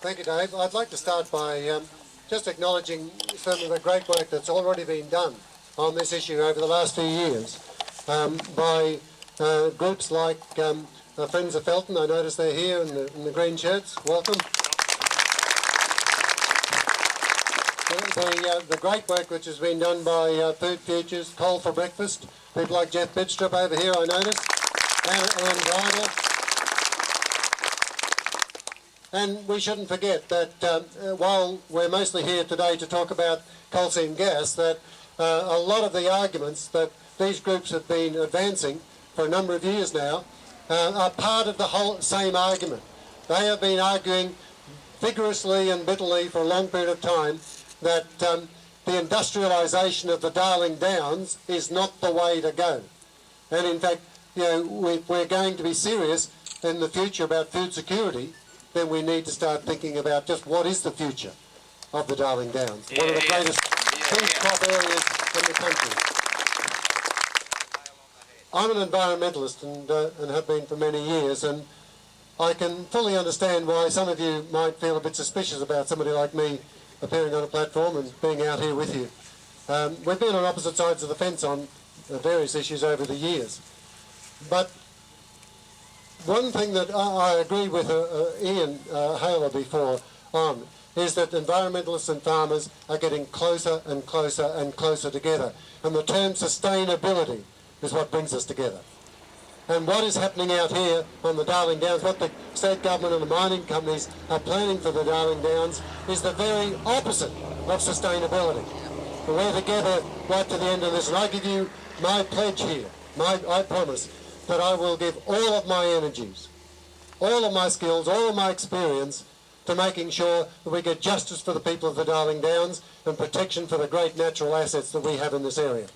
Thank you, Dave. I'd like to start by just acknowledging some of the great work that's already been done on this issue over the last few years by groups like Friends of Felton. I notice they're here in the green shirts. Welcome. The great work which has been done by Food Futures, Coal for Breakfast, people like Jeff Bidstrup over here, I notice, and Bridle. And we shouldn't forget that while we're mostly here today to talk about coal seam gas, that a lot of the arguments that these groups have been advancing for a number of years now are part of the whole same argument. They have been arguing vigorously and bitterly for a long period of time that the industrialisation of the Darling Downs is not the way to go. And in fact, you know, we're going to be serious in the future about food security, then we need to start thinking about just what is the future of the Darling Downs. One of the greatest food crop areas in the country. I'm an environmentalist and have been for many years, and I can fully understand why some of you might feel a bit suspicious about somebody like me appearing on a platform and being out here with you. We've been on opposite sides of the fence on various issues over the years. But one thing that I agree with Ian Haler before on is that environmentalists and farmers are getting closer and closer and closer together. And the term sustainability is what brings us together. And what is happening out here on the Darling Downs, what the state government and the mining companies are planning for the Darling Downs, is the very opposite of sustainability. And we're together right to the end of this. And I give you my pledge here, I promise, that I will give all of my energies, all of my skills, all of my experience to making sure that we get justice for the people of the Darling Downs and protection for the great natural assets that we have in this area.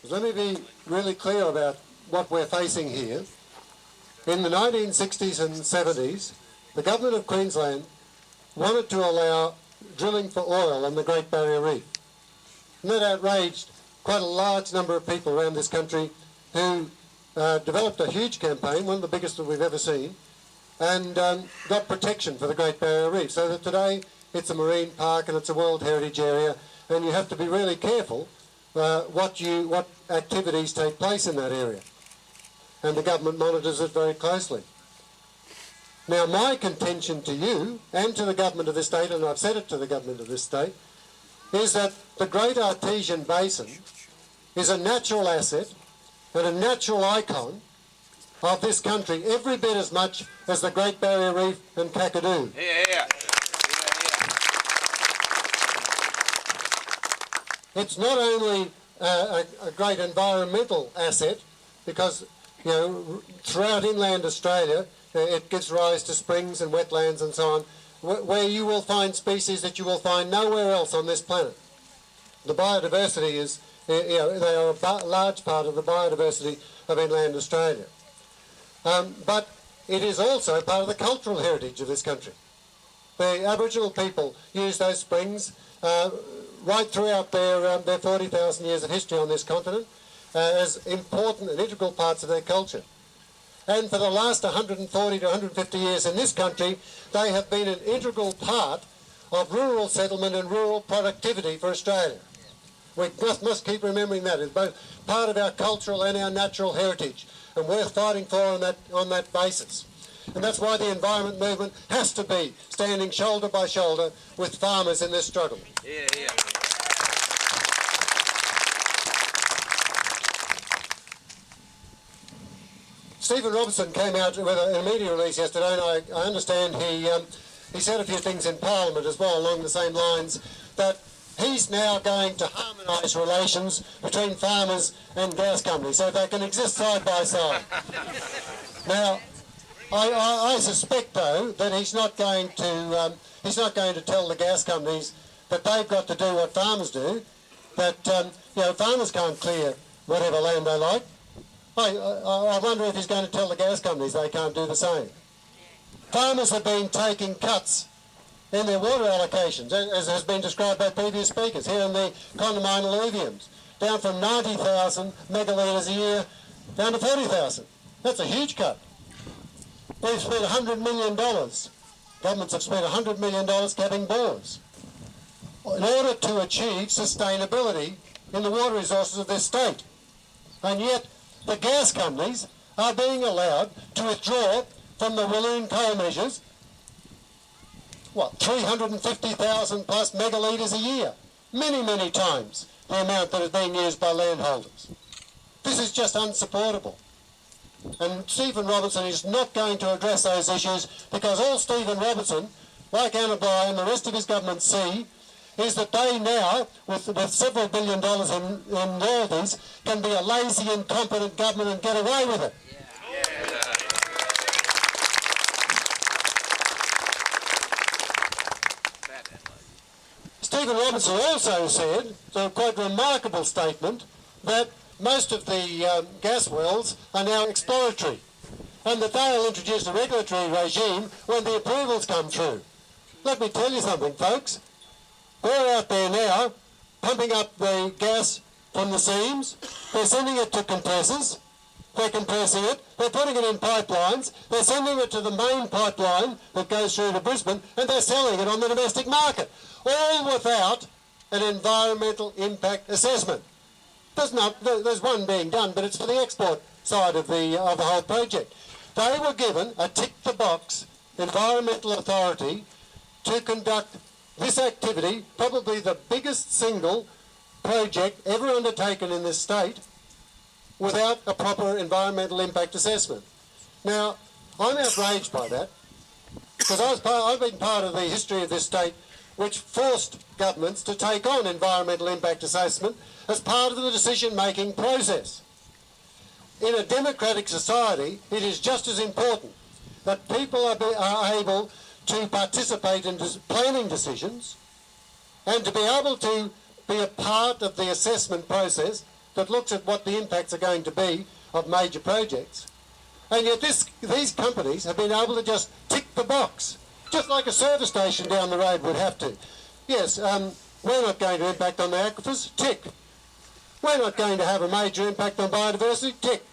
Let me be really clear about what we're facing here. In the 1960s and 70s, the government of Queensland wanted to allow drilling for oil on the Great Barrier Reef. And that outraged quite a large number of people around this country who developed a huge campaign, one of the biggest that we've ever seen, and got protection for the Great Barrier Reef, so that today it's a marine park and it's a World Heritage Area, and you have to be really careful what activities take place in that area. And the government monitors it very closely. Now, my contention to you and to the government of this state, and I've said it to the government of this state, is that the Great Artesian Basin is a natural asset and a natural icon of this country, every bit as much as the Great Barrier Reef and Kakadu. It's not only a great environmental asset, because you know, throughout inland Australia, it gives rise to springs and wetlands and so on, where you will find species that you will find nowhere else on this planet. The biodiversity is, you know, they are a large part of the biodiversity of inland Australia. But it is also part of the cultural heritage of this country. The Aboriginal people use those springs right throughout their 40,000 years of history on this continent as important and integral parts of their culture. And for the last 140 to 150 years in this country, they have been an integral part of rural settlement and rural productivity for Australia. We must keep remembering that. It's both part of our cultural and our natural heritage, and worth fighting for on that basis. And that's why the environment movement has to be standing shoulder by shoulder with farmers in this struggle. Stephen Robertson came out with a media release yesterday, and I understand he said a few things in Parliament as well along the same lines, that he's now going to harmonise relations between farmers and gas companies so they can exist side by side. Now, I suspect though that he's not going to tell the gas companies that they've got to do what farmers do, that you know, farmers can't clear whatever land they like. I wonder if he's going to tell the gas companies they can't do the same. Farmers have been taking cuts in their water allocations, as has been described by previous speakers, here in the Condamine alluviums, down from 90,000 megalitres a year down to 40,000. That's a huge cut. We've spent $100 million governments have spent $100 million capping bores in order to achieve sustainability in the water resources of this state. And yet the gas companies are being allowed to withdraw from the Walloon coal measures, 350,000 plus megalitres a year, many, many times the amount that is being used by landholders. This is just unsupportable. And Stephen Robertson is not going to address those issues, because all Stephen Robertson, like Anna Bligh and the rest of his government, see is that they now, with several $1 billion in royalties, can be a lazy, incompetent government and get away with it. Stephen Robertson also said, a quite remarkable statement, that most of the gas wells are now exploratory, and that they'll introduce a regulatory regime when the approvals come through. Let me tell you something, folks. We're out there now pumping up the gas from the seams. They're sending it to compressors. They're compressing it. They're putting it in pipelines. They're sending it to the main pipeline that goes through to Brisbane, and they're selling it on the domestic market, all without an environmental impact assessment. There's one being done, but it's for the export side of the whole project. They were given a tick-the-box environmental authority to conduct this activity, probably the biggest single project ever undertaken in this state, without a proper environmental impact assessment. Now, I'm outraged by that, because I've been part of the history of this state which forced governments to take on environmental impact assessment as part of the decision-making process. In a democratic society, it is just as important that people are able to participate in planning decisions and to be able to be a part of the assessment process that looks at what the impacts are going to be of major projects. And yet these companies have been able to just tick the box, just like a service station down the road would have to. Yes, we're not going to impact on the aquifers, tick. We're not going to have a major impact on biodiversity, tick.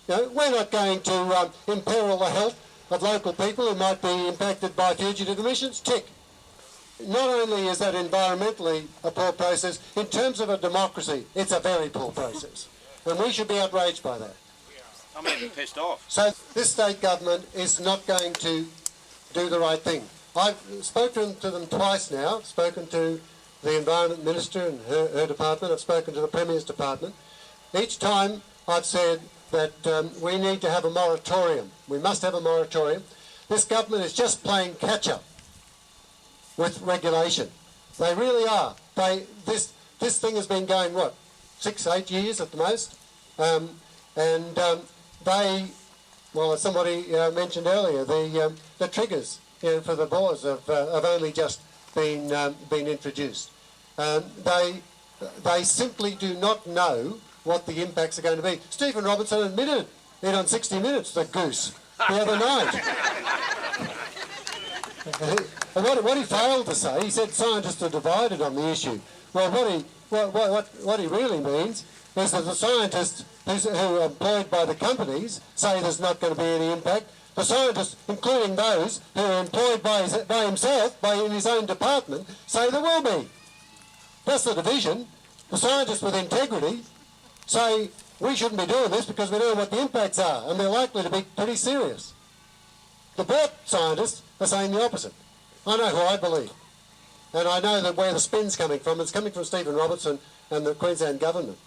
We're not going to imperil the health of local people who might be impacted by fugitive emissions, tick. Not only is that environmentally a poor process, in terms of a democracy, it's a very poor process. And we should be outraged by that. I'm even pissed off. So this state government is not going to do the right thing. I've spoken to them twice now. I've spoken to the Environment Minister and her department. I've spoken to the Premier's department. Each time I've said that we need to have a moratorium. We must have a moratorium. This government is just playing catch-up with regulation. They really are. This thing has been going, 6, 8 years at the most? Well, as somebody mentioned earlier, the triggers for the bores have only just been introduced. They simply do not know what the impacts are going to be. Stephen Robertson admitted it on 60 Minutes, the goose, the other night. And what he failed to say, he said scientists are divided on the issue. Well, what he really means is that the scientists who are employed by the companies say there's not going to be any impact. The scientists, including those who are employed by himself, in his own department, say there will be. That's the division. The scientists with integrity say we shouldn't be doing this because we don't know what the impacts are, and they're likely to be pretty serious. The board scientists are saying the opposite. I know who I believe. And I know that where the spin's coming from, it's coming from Stephen Robertson and the Queensland government.